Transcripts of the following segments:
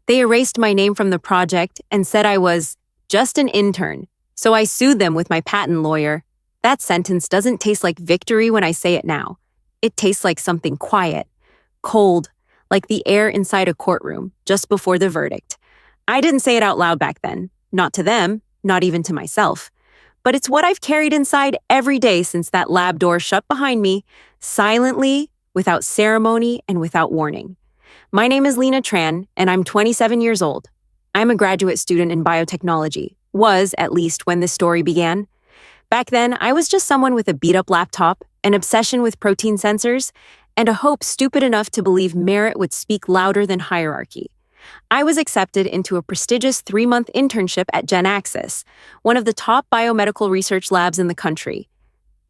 They erased my name from the project and said I was just an intern, so I sued them with my patent lawyer. That sentence doesn't taste like victory when I say it now. It tastes like something quiet, cold, like the air inside a courtroom just before the verdict. I didn't say it out loud back then, not to them, not even to myself. But it's what I've carried inside every day since that lab door shut behind me, silently, without ceremony, and without warning. My name is Lena Tran, and I'm 27 years old. I'm a graduate student in biotechnology, was at least when this story began. Back then, I was just someone with a beat-up laptop, an obsession with protein sensors, and a hope stupid enough to believe merit would speak louder than hierarchy. I was accepted into a prestigious 3-month internship at GenAxis, one of the top biomedical research labs in the country.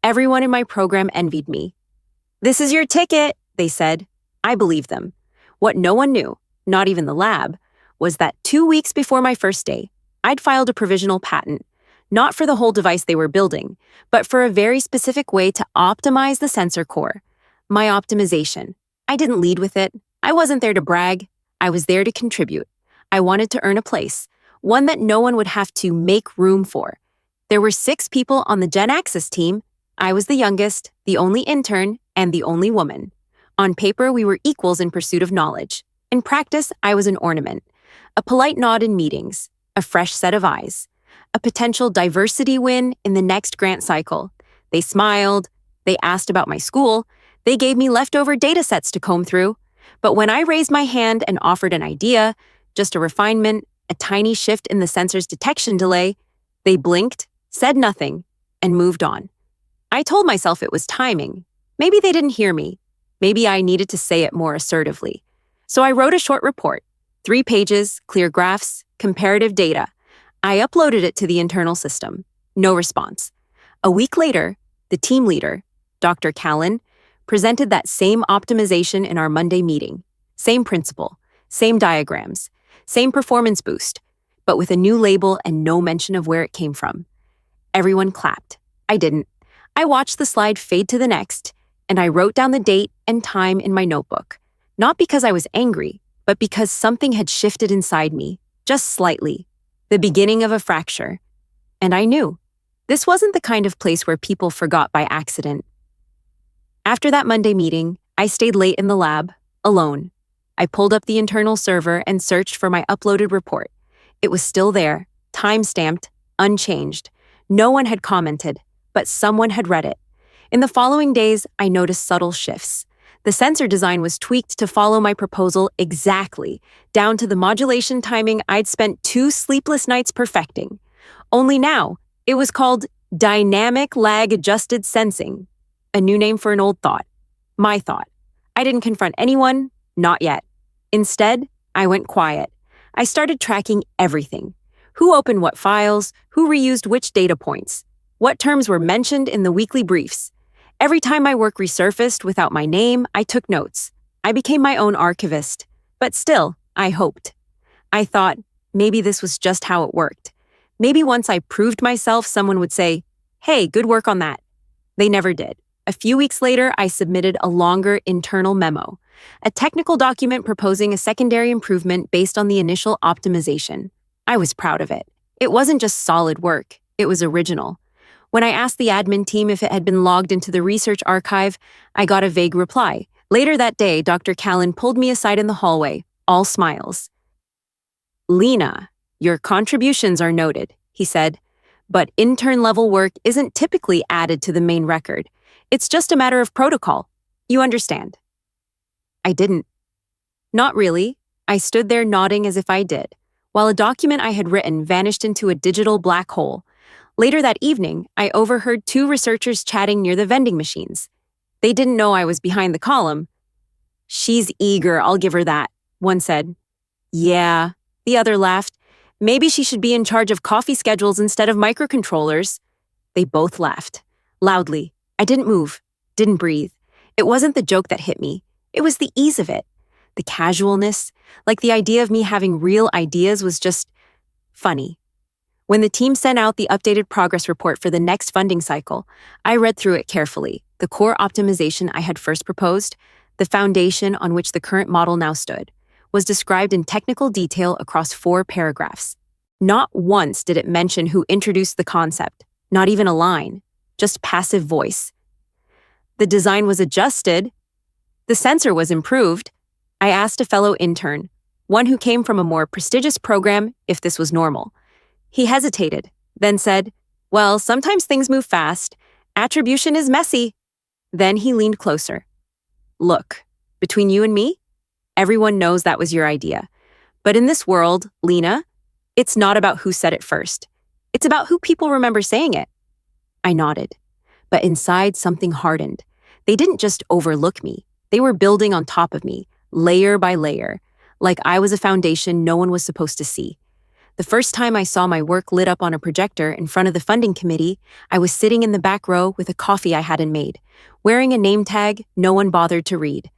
Everyone in my program envied me. "This is your ticket," they said. I believed them. What no one knew, not even the lab, was that 2 weeks before my first day, I'd filed a provisional patent, not for the whole device they were building, but for a very specific way to optimize the sensor core. My optimization. I didn't lead with it. I wasn't there to brag. I was there to contribute. I wanted to earn a place, one that no one would have to make room for. There were 6 people on the GenAxis team. I was the youngest, the only intern, and the only woman. On paper, we were equals in pursuit of knowledge. In practice, I was an ornament. A polite nod in meetings, a fresh set of eyes, a potential diversity win in the next grant cycle. They smiled, they asked about my school, they gave me leftover data sets to comb through. But when I raised my hand and offered an idea, just a refinement, a tiny shift in the sensor's detection delay, they blinked, said nothing, and moved on. I told myself it was timing. Maybe they didn't hear me. Maybe I needed to say it more assertively. So I wrote a short report, 3 pages, clear graphs, comparative data. I uploaded it to the internal system. No response. A week later, the team leader, Dr. Callan, presented that same optimization in our Monday meeting. Same principle, same diagrams, same performance boost, but with a new label and no mention of where it came from. Everyone clapped. I didn't. I watched the slide fade to the next, and I wrote down the date and time in my notebook. Not because I was angry, but because something had shifted inside me, just slightly. The beginning of a fracture. And I knew. This wasn't the kind of place where people forgot by accident. After that Monday meeting, I stayed late in the lab, alone. I pulled up the internal server and searched for my uploaded report. It was still there, time-stamped, unchanged. No one had commented, but someone had read it. In the following days, I noticed subtle shifts. The sensor design was tweaked to follow my proposal exactly, down to the modulation timing I'd spent 2 sleepless nights perfecting. Only now, it was called dynamic lag-adjusted sensing, a new name for an old thought. My thought. I didn't confront anyone, not yet. Instead, I went quiet. I started tracking everything. Who opened what files, who reused which data points, what terms were mentioned in the weekly briefs. Every time my work resurfaced without my name, I took notes. I became my own archivist. But still, I hoped. I thought, maybe this was just how it worked. Maybe once I proved myself, someone would say, "Hey, good work on that." They never did. A few weeks later, I submitted a longer internal memo, a technical document proposing a secondary improvement based on the initial optimization. I was proud of it. It wasn't just solid work, it was original. When I asked the admin team if it had been logged into the research archive, I got a vague reply. Later that day, Dr. Callan pulled me aside in the hallway, all smiles. "Lena, your contributions are noted," he said, "but intern-level work isn't typically added to the main record. It's just a matter of protocol. You understand?" I didn't. Not really. I stood there nodding as if I did, while a document I had written vanished into a digital black hole. Later that evening, I overheard 2 researchers chatting near the vending machines. They didn't know I was behind the column. "She's eager, I'll give her that," one said. "Yeah," the other laughed. "Maybe she should be in charge of coffee schedules instead of microcontrollers." They both laughed. Loudly. I didn't move, didn't breathe. It wasn't the joke that hit me. It was the ease of it. The casualness, like the idea of me having real ideas was just funny. When the team sent out the updated progress report for the next funding cycle, I read through it carefully, the core optimization I had first proposed, the foundation on which the current model now stood. was described in technical detail across 4 paragraphs. Not once did it mention who introduced the concept, not even a line, just passive voice. The design was adjusted. The sensor was improved. I asked a fellow intern, one who came from a more prestigious program, if this was normal. He hesitated, then said, "Well, sometimes things move fast. Attribution is messy." Then he leaned closer. "Look, between you and me, everyone knows that was your idea. But in this world, Lena, it's not about who said it first. It's about who people remember saying it." I nodded, but inside something hardened. They didn't just overlook me. They were building on top of me, layer by layer, like I was a foundation no one was supposed to see. The first time I saw my work lit up on a projector in front of the funding committee, I was sitting in the back row with a coffee I hadn't made, wearing a name tag no one bothered to read.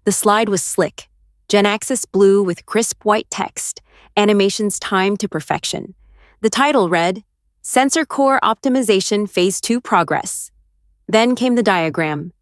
The slide was slick, Gen-Axis blue with crisp white text, animations timed to perfection. The title read, Sensor Core Optimization Phase 2 Progress. Then came the diagram,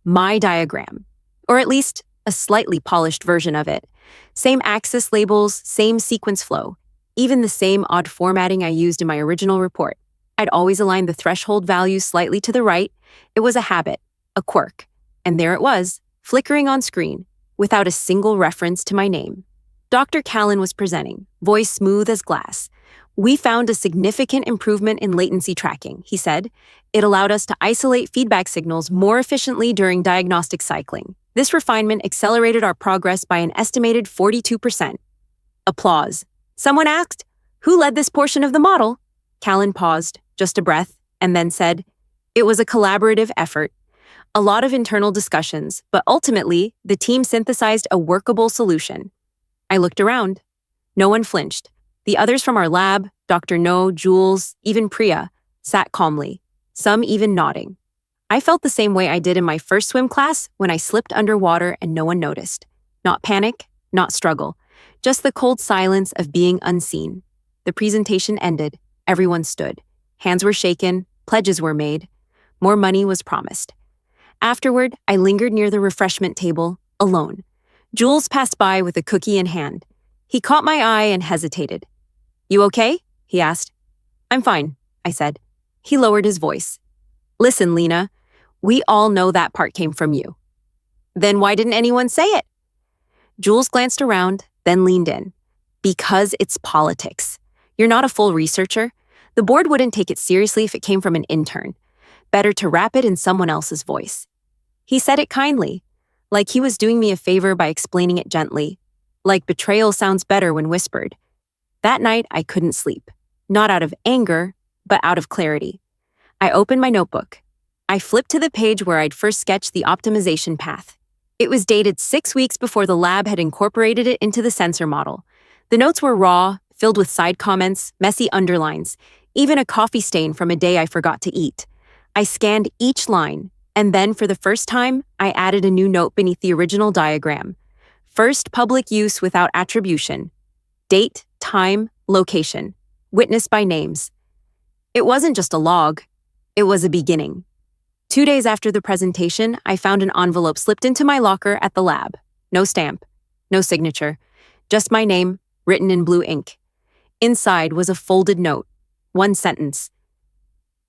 my diagram, or at least a slightly polished version of it. Same axis labels, same sequence flow, even the same odd formatting I used in my original report. I'd always aligned the threshold values slightly to the right. It was a habit, a quirk. And there it was, flickering on screen, without a single reference to my name. Dr. Callan was presenting, voice smooth as glass. "We found a significant improvement in latency tracking," he said. "It allowed us to isolate feedback signals more efficiently during diagnostic cycling. This refinement accelerated our progress by an estimated 42%. Applause. Someone asked, "Who led this portion of the model?" Callan paused, just a breath, and then said, "It was a collaborative effort. A lot of internal discussions, but ultimately, the team synthesized a workable solution." I looked around. No one flinched. The others from our lab, Dr. No, Jules, even Priya, sat calmly, some even nodding. I felt the same way I did in my first swim class when I slipped underwater and no one noticed. Not panic, not struggle, just the cold silence of being unseen. The presentation ended. Everyone stood. Hands were shaken, pledges were made. More money was promised. Afterward, I lingered near the refreshment table, alone. Jules passed by with a cookie in hand. He caught my eye and hesitated. "You okay?" he asked. "I'm fine," I said. He lowered his voice. "Listen, Lena, we all know that part came from you." "Then why didn't anyone say it?" Jules glanced around, then leaned in. "Because it's politics. You're not a full researcher. The board wouldn't take it seriously if it came from an intern. Better to wrap it in someone else's voice." He said it kindly, like he was doing me a favor by explaining it gently, like betrayal sounds better when whispered. That night, I couldn't sleep, not out of anger, but out of clarity. I opened my notebook. I flipped to the page where I'd first sketched the optimization path. It was dated 6 weeks before the lab had incorporated it into the sensor model. The notes were raw, filled with side comments, messy underlines, even a coffee stain from a day I forgot to eat. I scanned each line, and then for the first time, I added a new note beneath the original diagram. First public use without attribution. Date, time, location. Witnessed by names. It wasn't just a log. It was a beginning. 2 days after the presentation, I found an envelope slipped into my locker at the lab. No stamp, no signature, just my name, written in blue ink. Inside was a folded note. One sentence.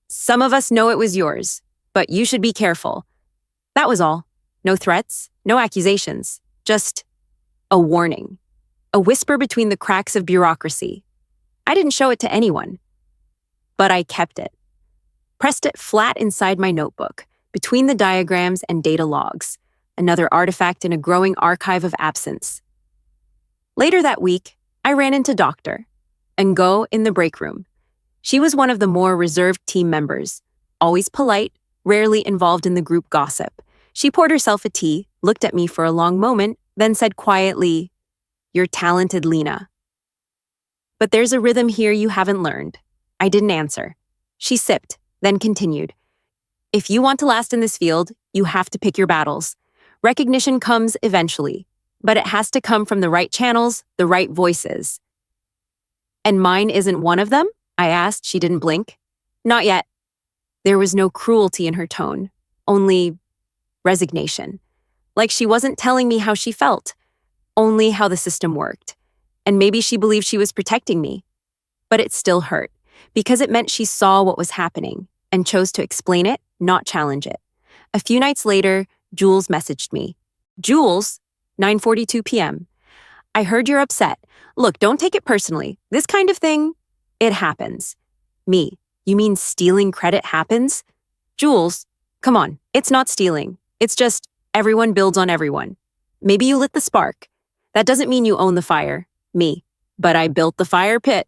"Some of us know it was yours, but you should be careful." That was all. No threats, no accusations, just a warning. A whisper between the cracks of bureaucracy. I didn't show it to anyone, but I kept it. Pressed it flat inside my notebook, between the diagrams and data logs, another artifact in a growing archive of absence. Later that week, I ran into Dr. Ngo in the break room. She was one of the more reserved team members, always polite, rarely involved in the group gossip. She poured herself a tea, looked at me for a long moment, then said quietly, "You're talented, Lena. But there's a rhythm here you haven't learned." I didn't answer. She sipped, then continued. "If you want to last in this field, you have to pick your battles. Recognition comes eventually, but it has to come from the right channels, the right voices." "And mine isn't one of them?" I asked. She didn't blink. "Not yet." There was no cruelty in her tone, only resignation. Like she wasn't telling me how she felt, only how the system worked. And maybe she believed she was protecting me. But it still hurt, because it meant she saw what was happening and chose to explain it, not challenge it. A few nights later, Jules messaged me. Jules, 9:42 p.m. I heard you're upset. Look, don't take it personally. This kind of thing, it happens. Me, you mean stealing credit happens? Jules, come on, it's not stealing. It's just everyone builds on everyone. Maybe you lit the spark. That doesn't mean you own the fire. Me. But I built the fire pit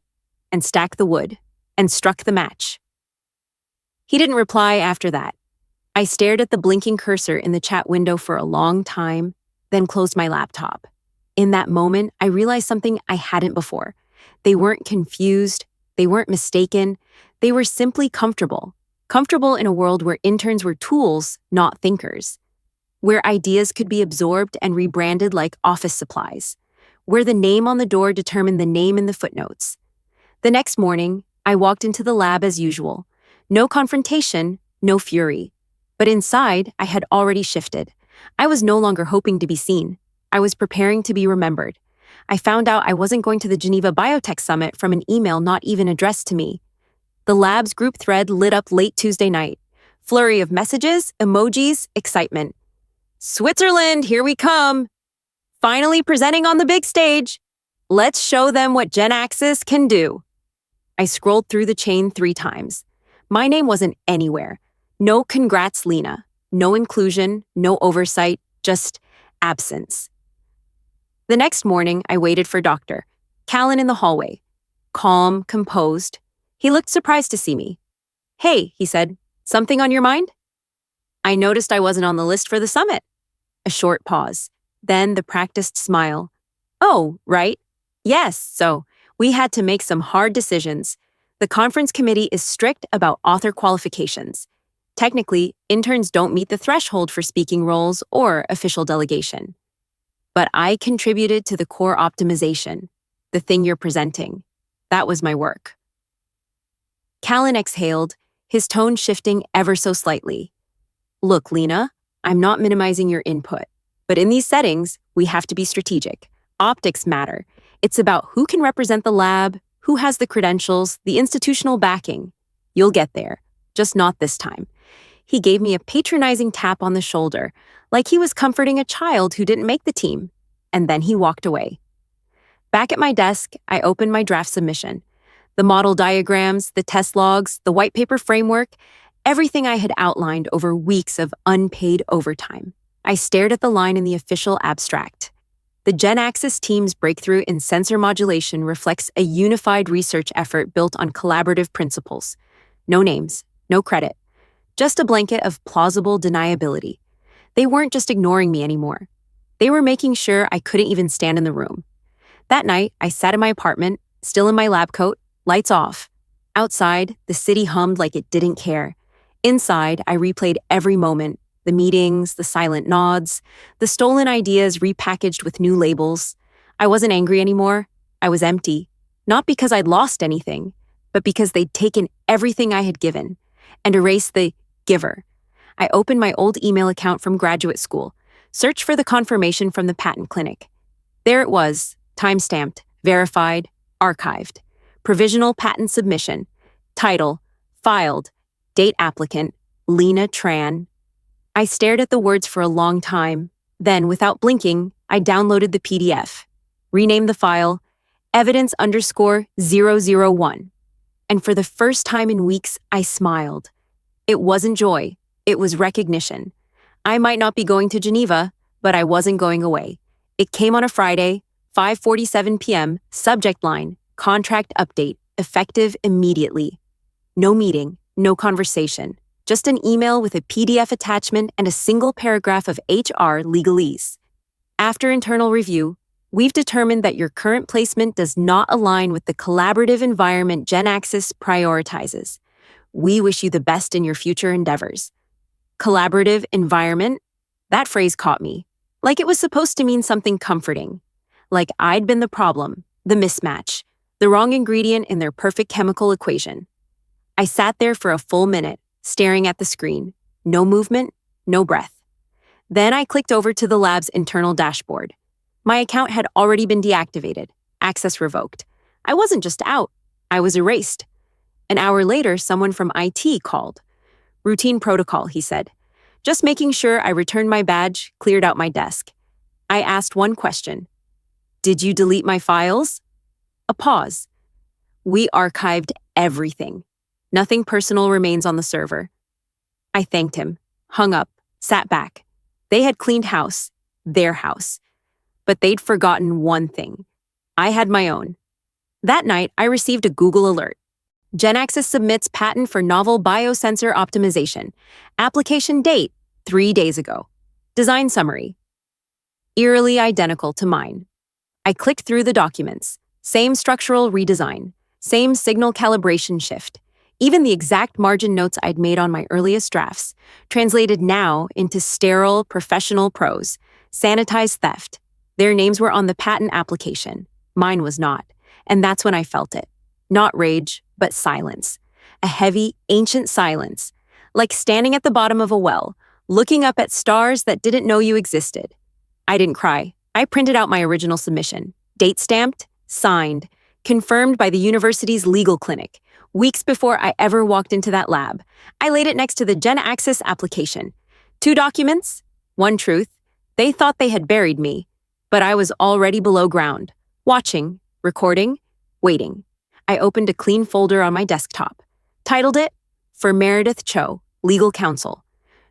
and stacked the wood and struck the match. He didn't reply after that. I stared at the blinking cursor in the chat window for a long time, then closed my laptop. In that moment, I realized something I hadn't before. They weren't confused. They weren't mistaken. They were simply comfortable. Comfortable in a world where interns were tools, not thinkers. Where ideas could be absorbed and rebranded like office supplies. Where the name on the door determined the name in the footnotes. The next morning, I walked into the lab as usual. No confrontation, no fury. But inside, I had already shifted. I was no longer hoping to be seen. I was preparing to be remembered. I found out I wasn't going to the Geneva Biotech Summit from an email not even addressed to me. The lab's group thread lit up late Tuesday night. Flurry of messages, emojis, excitement. Switzerland, here we come! Finally presenting on the big stage. Let's show them what Gen Axis can do. I scrolled through the chain 3 times. My name wasn't anywhere. No congrats, Lena. No inclusion, no oversight, just absence. The next morning, I waited for Dr. Callan in the hallway. Calm, composed. He looked surprised to see me. Hey, he said, something on your mind? I noticed I wasn't on the list for the summit. A short pause. Then the practiced smile. Oh, right. Yes, so we had to make some hard decisions. The conference committee is strict about author qualifications. Technically, interns don't meet the threshold for speaking roles or official delegation. But I contributed to the core optimization, the thing you're presenting. That was my work. Callan exhaled, his tone shifting ever so slightly. Look, Lena, I'm not minimizing your input, but in these settings, we have to be strategic. Optics matter. It's about who can represent the lab, who has the credentials, the institutional backing. You'll get there, just not this time. He gave me a patronizing tap on the shoulder, like he was comforting a child who didn't make the team, and then he walked away. Back at my desk, I opened my draft submission. The model diagrams, the test logs, the white paper framework, everything I had outlined over weeks of unpaid overtime. I stared at the line in the official abstract. The Gen Axis team's breakthrough in sensor modulation reflects a unified research effort built on collaborative principles. No names, no credit, just a blanket of plausible deniability. They weren't just ignoring me anymore. They were making sure I couldn't even stand in the room. That night, I sat in my apartment, still in my lab coat, lights off. Outside, the city hummed like it didn't care. Inside, I replayed every moment. The meetings, the silent nods, the stolen ideas repackaged with new labels. I wasn't angry anymore. I was empty. Not because I'd lost anything, but because they'd taken everything I had given and erased the giver. I opened my old email account from graduate school, searched for the confirmation from the patent clinic. There it was, time-stamped, verified, archived. Provisional patent submission. Title, filed. Date applicant, Lena Tran. I stared at the words for a long time. Then, without blinking, I downloaded the PDF. Renamed the file, evidence_001. And for the first time in weeks, I smiled. It wasn't joy. It was recognition. I might not be going to Geneva, but I wasn't going away. It came on a Friday, 5:47 p.m., subject line, contract update, effective immediately. No meeting, no conversation. Just an email with a PDF attachment and a single paragraph of HR legalese. After internal review, we've determined that your current placement does not align with the collaborative environment Gen Axis prioritizes. We wish you the best in your future endeavors. Collaborative environment? That phrase caught me. Like it was supposed to mean something comforting. Like I'd been the problem, the mismatch, the wrong ingredient in their perfect chemical equation. I sat there for a full minute, staring at the screen. No movement, no breath. Then I clicked over to the lab's internal dashboard. My account had already been deactivated, access revoked. I wasn't just out, I was erased. An hour later, someone from IT called. Routine protocol, he said. Just making sure I returned my badge, cleared out my desk. I asked one question. Did you delete my files? A pause. We archived everything. Nothing personal remains on the server. I thanked him, hung up, sat back. They had cleaned house, their house. But they'd forgotten one thing. I had my own. That night, I received a Google alert. GenAxis submits patent for novel biosensor optimization. Application date, 3 days ago. Design summary. Eerily identical to mine. I clicked through the documents. Same structural redesign. Same signal calibration shift. Even the exact margin notes I'd made on my earliest drafts, translated now into sterile, professional prose. Sanitized theft. Their names were on the patent application. Mine was not. And that's when I felt it. Not rage, but silence. A heavy, ancient silence. Like standing at the bottom of a well, looking up at stars that didn't know you existed. I didn't cry. I printed out my original submission. Date stamped, signed, confirmed by the university's legal clinic. Weeks before I ever walked into that lab, I laid it next to the GenAxis application. 2 documents, 1 truth. They thought they had buried me, but I was already below ground, watching, recording, waiting. I opened a clean folder on my desktop, titled it, For Meredith Cho, Legal Counsel.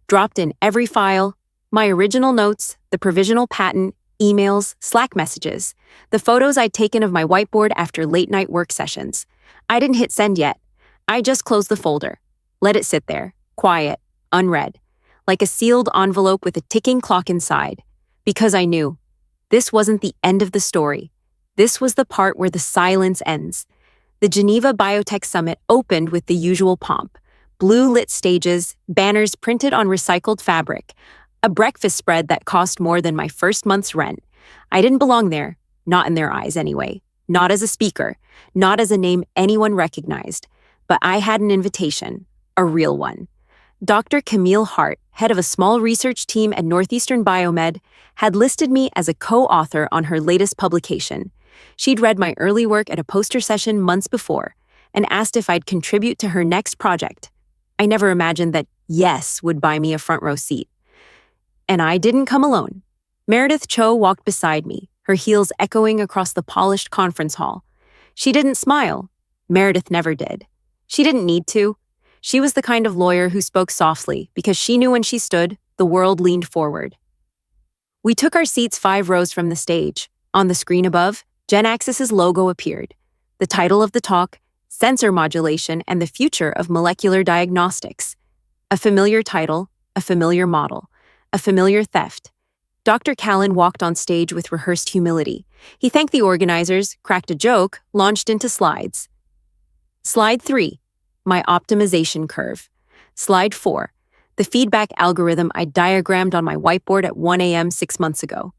Dropped in every file, my original notes, the provisional patent, emails, Slack messages, the photos I'd taken of my whiteboard after late-night work sessions. I didn't hit send yet. I just closed the folder, let it sit there, quiet, unread, like a sealed envelope with a ticking clock inside, because I knew this wasn't the end of the story. This was the part where the silence ends. The Geneva Biotech Summit opened with the usual pomp. Blue-lit stages, banners printed on recycled fabric, a breakfast spread that cost more than my first month's rent. I didn't belong there, not in their eyes anyway. Not as a speaker, not as a name anyone recognized. But I had an invitation, a real one. Dr. Camille Hart, head of a small research team at Northeastern Biomed, had listed me as a co-author on her latest publication. She'd read my early work at a poster session months before and asked if I'd contribute to her next project. I never imagined that yes would buy me a front row seat. And I didn't come alone. Meredith Cho walked beside me, her heels echoing across the polished conference hall. She didn't smile. Meredith never did. She didn't need to. She was the kind of lawyer who spoke softly because she knew when she stood, the world leaned forward. We took our seats 5 rows from the stage. On the screen above, GenAxis's logo appeared. The title of the talk, Sensor Modulation and the Future of Molecular Diagnostics. A familiar title, a familiar model, a familiar theft. Dr. Callan walked on stage with rehearsed humility. He thanked the organizers, cracked a joke, launched into slides. Slide 3, my optimization curve. Slide 4, the feedback algorithm I diagrammed on my whiteboard at 1 a.m. 6 months ago.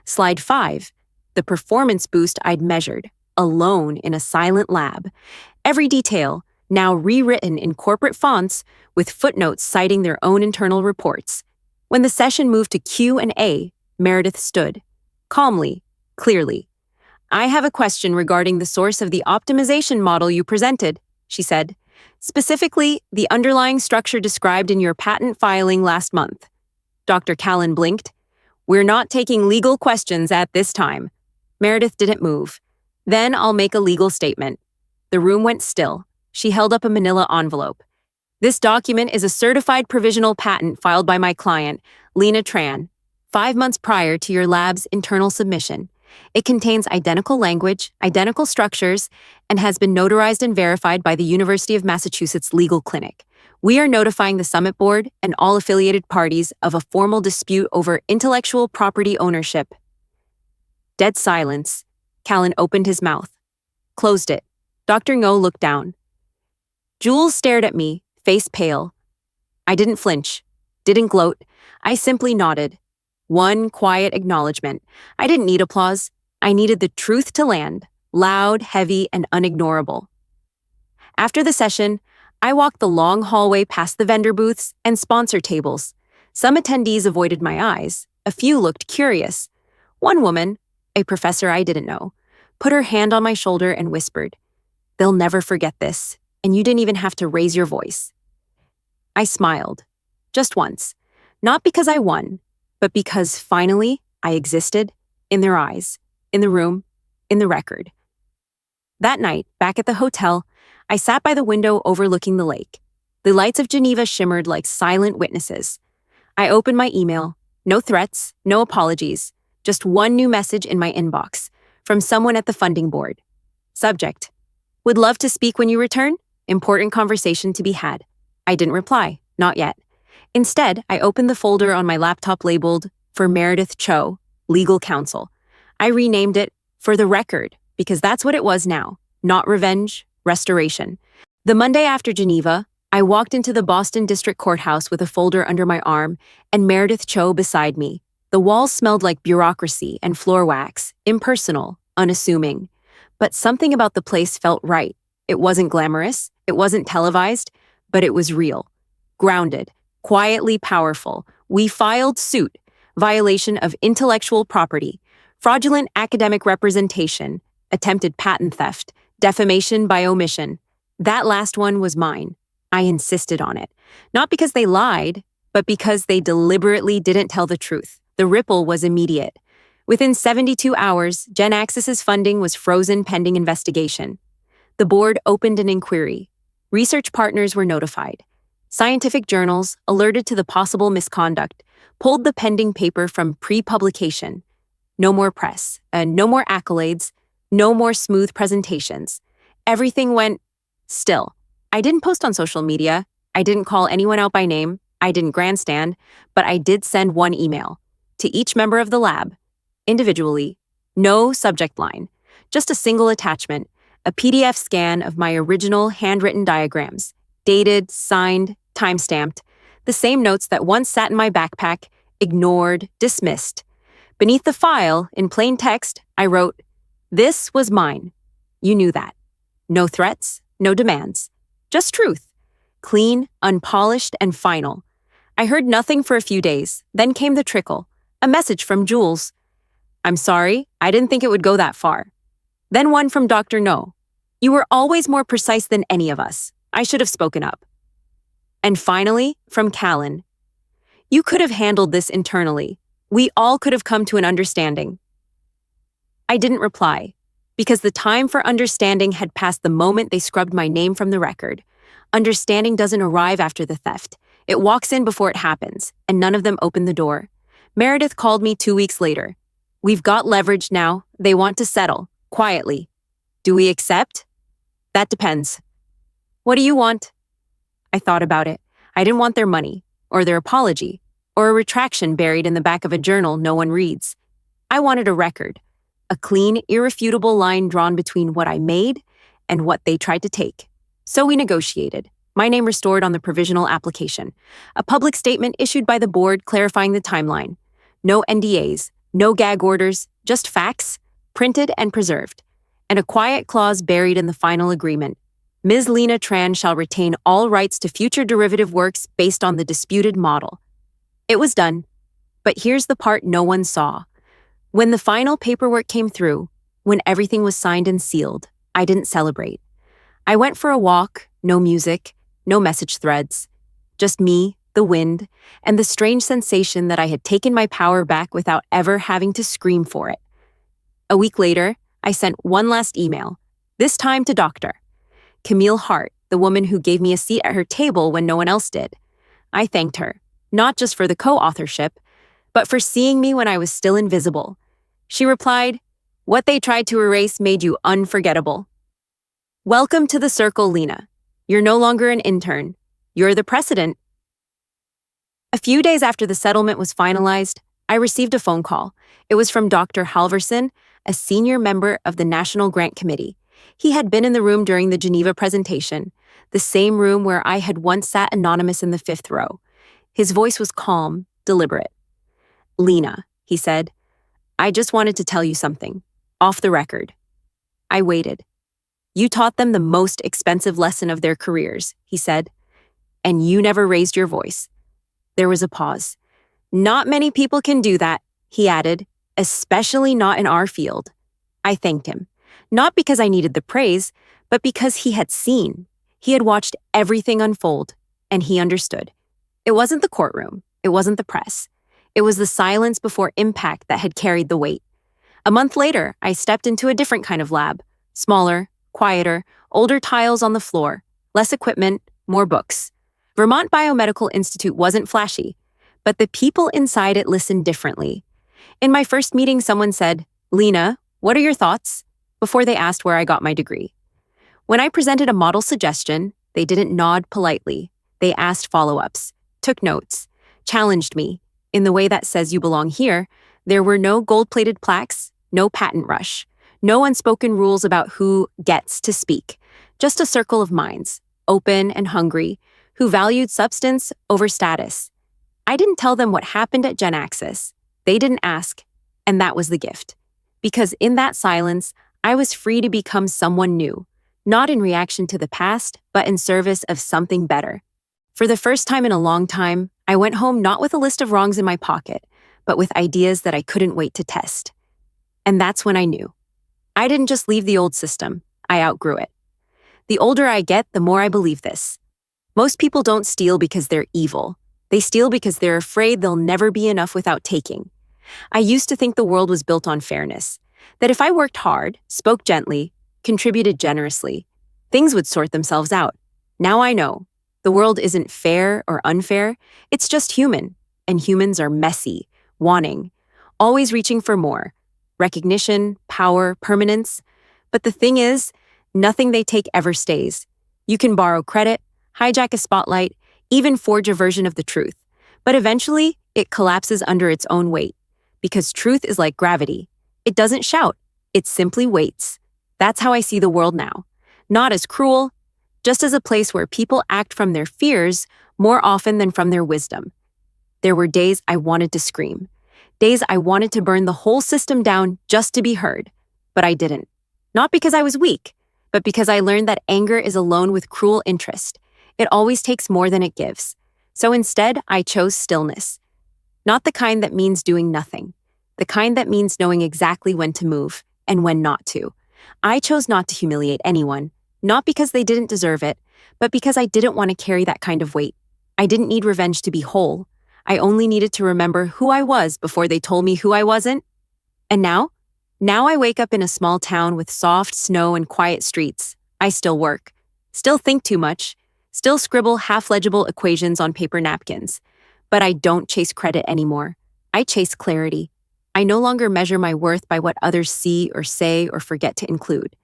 Slide 5, the performance boost I'd measured, alone in a silent lab. Every detail, now rewritten in corporate fonts with footnotes citing their own internal reports. When the session moved to Q&A, Meredith stood, calmly, clearly. I have a question regarding the source of the optimization model you presented, she said. Specifically, the underlying structure described in your patent filing last month. Dr. Callan blinked. We're not taking legal questions at this time. Meredith didn't move. Then I'll make a legal statement. The room went still. She held up a manila envelope. This document is a certified provisional patent filed by my client, Lena Tran, 5 months prior to your lab's internal submission. It contains identical language, identical structures, and has been notarized and verified by the University of Massachusetts Legal Clinic. We are notifying the Summit Board and all affiliated parties of a formal dispute over intellectual property ownership. Dead silence. Callan opened his mouth. Closed it. Dr. Ngo looked down. Jules stared at me, face pale. I didn't flinch, didn't gloat. I simply nodded. One quiet acknowledgement. I didn't need applause. I needed the truth to land, loud, heavy, and unignorable. After the session, I walked the long hallway past the vendor booths and sponsor tables. Some attendees avoided my eyes. A few looked curious. One woman, a professor I didn't know, put her hand on my shoulder and whispered, "They'll never forget this, and you didn't even have to raise your voice." I smiled. Just once. Not because I won, but because finally I existed in their eyes, in the room, in the record. That night, back at the hotel, I sat by the window overlooking the lake. The lights of Geneva shimmered like silent witnesses. I opened my email. No threats, no apologies, just one new message in my inbox from someone at the funding board. Subject: would love to speak when you return. Important conversation to be had. I didn't reply, not yet. Instead, I opened the folder on my laptop labeled for Meredith Cho, legal counsel. I renamed it For the Record because that's what it was now, not revenge, restoration. The Monday after Geneva, I walked into the Boston District Courthouse with a folder under my arm and Meredith Cho beside me. The walls smelled like bureaucracy and floor wax, impersonal, unassuming. But something about the place felt right. It wasn't glamorous, it wasn't televised, but it was real. Grounded, quietly powerful. We filed suit, violation of intellectual property, fraudulent academic representation, attempted patent theft, defamation by omission. That last one was mine. I insisted on it. Not because they lied, but because they deliberately didn't tell the truth. The ripple was immediate. Within 72 hours, GenAxis's funding was frozen pending investigation. The board opened an inquiry. Research partners were notified. Scientific journals, alerted to the possible misconduct, pulled the pending paper from pre-publication. No more press, no more accolades, no more smooth presentations. Everything went still. I didn't post on social media. I didn't call anyone out by name. I didn't grandstand, but I did send one email to each member of the lab, individually, no subject line, just a single attachment, a PDF scan of my original handwritten diagrams, dated, signed, time-stamped, the same notes that once sat in my backpack, ignored, dismissed. Beneath the file, in plain text, I wrote, "This was mine. You knew that. No threats, no demands. Just truth. Clean, unpolished, and final." I heard nothing for a few days. Then came the trickle. A message from Jules. "I'm sorry, I didn't think it would go that far." Then one from Dr. No. "You were always more precise than any of us. I should have spoken up." And finally, from Callan. "You could have handled this internally. We all could have come to an understanding." I didn't reply, because the time for understanding had passed the moment they scrubbed my name from the record. Understanding doesn't arrive after the theft. It walks in before it happens, and none of them opened the door. Meredith called me 2 weeks later. "We've got leverage now. They want to settle, quietly. Do we accept?" "That depends." "What do you want?" I thought about it. I didn't want their money, or their apology, or a retraction buried in the back of a journal no one reads. I wanted a record. A clean, irrefutable line drawn between what I made and what they tried to take. So we negotiated. My name restored on the provisional application. A public statement issued by the board clarifying the timeline. No NDAs, no gag orders, just facts, printed and preserved. And a quiet clause buried in the final agreement. Ms. Lena Tran shall retain all rights to future derivative works based on the disputed model. It was done. But here's the part no one saw. When the final paperwork came through, when everything was signed and sealed, I didn't celebrate. I went for a walk, no music, no message threads. Just me, the wind, and the strange sensation that I had taken my power back without ever having to scream for it. A week later, I sent one last email, this time to Dr. Camille Hart, the woman who gave me a seat at her table when no one else did. I thanked her, not just for the co-authorship, but for seeing me when I was still invisible. She replied, "What they tried to erase made you unforgettable. Welcome to the circle, Lena. You're no longer an intern. You're the precedent." A few days after the settlement was finalized, I received a phone call. It was from Dr. Halverson, a senior member of the National Grant Committee. He had been in the room during the Geneva presentation, the same room where I had once sat anonymous in the 5th row. His voice was calm, deliberate. "Lena," he said, "I just wanted to tell you something. Off the record." I waited. "You taught them the most expensive lesson of their careers," he said, "and you never raised your voice." There was a pause. "Not many people can do that," he added, especially not in our field. I thanked him, not because I needed the praise, but because he had seen. He had watched everything unfold, and he understood. It wasn't the courtroom. It wasn't the press. It was the silence before impact that had carried the weight. A month later, I stepped into a different kind of lab. Smaller, quieter, older tiles on the floor, less equipment, more books. Vermont Biomedical Institute wasn't flashy, but the people inside it listened differently. In my first meeting, someone said, "Lena, what are your thoughts?" before they asked where I got my degree. When I presented a model suggestion, they didn't nod politely. They asked follow-ups, took notes, challenged me. In the way that says you belong here, there were no gold-plated plaques, no patent rush, no unspoken rules about who gets to speak, just a circle of minds, open and hungry, who valued substance over status. I didn't tell them what happened at GenAxis. They didn't ask, and that was the gift. Because in that silence, I was free to become someone new, not in reaction to the past, but in service of something better. For the first time in a long time, I went home not with a list of wrongs in my pocket, but with ideas that I couldn't wait to test. And that's when I knew. I didn't just leave the old system, I outgrew it. The older I get, the more I believe this. Most people don't steal because they're evil. They steal because they're afraid they'll never be enough without taking. I used to think the world was built on fairness, that if I worked hard, spoke gently, contributed generously, things would sort themselves out. Now I know. The world isn't fair or unfair, it's just human, and humans are messy, wanting, always reaching for more, recognition, power, permanence. But the thing is, nothing they take ever stays. You can borrow credit, hijack a spotlight, even forge a version of the truth. But eventually, it collapses under its own weight. Because truth is like gravity. It doesn't shout, it simply waits. That's how I see the world now. Not as cruel, just as a place where people act from their fears more often than from their wisdom. There were days I wanted to scream. Days I wanted to burn the whole system down just to be heard. But I didn't. Not because I was weak, but because I learned that anger is a loan with cruel interest. It always takes more than it gives. So instead, I chose stillness. Not the kind that means doing nothing. The kind that means knowing exactly when to move and when not to. I chose not to humiliate anyone, not because they didn't deserve it, but because I didn't want to carry that kind of weight. I didn't need revenge to be whole. I only needed to remember who I was before they told me who I wasn't. And now? Now I wake up in a small town with soft snow and quiet streets. I still work, still think too much, still scribble half-legible equations on paper napkins. But I don't chase credit anymore. I chase clarity. I no longer measure my worth by what others see or say or forget to include.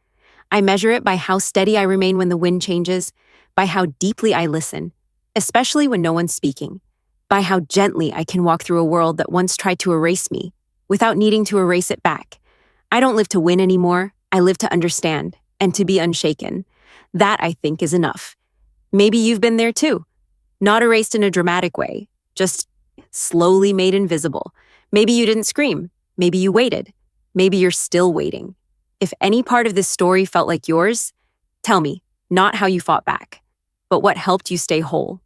I measure it by how steady I remain when the wind changes, by how deeply I listen, especially when no one's speaking, by how gently I can walk through a world that once tried to erase me, without needing to erase it back. I don't live to win anymore. I live to understand and to be unshaken. That, I think, is enough. Maybe you've been there too. Not erased in a dramatic way, just slowly made invisible. Maybe you didn't scream. Maybe you waited. Maybe you're still waiting. If any part of this story felt like yours, tell me, not how you fought back, but what helped you stay whole.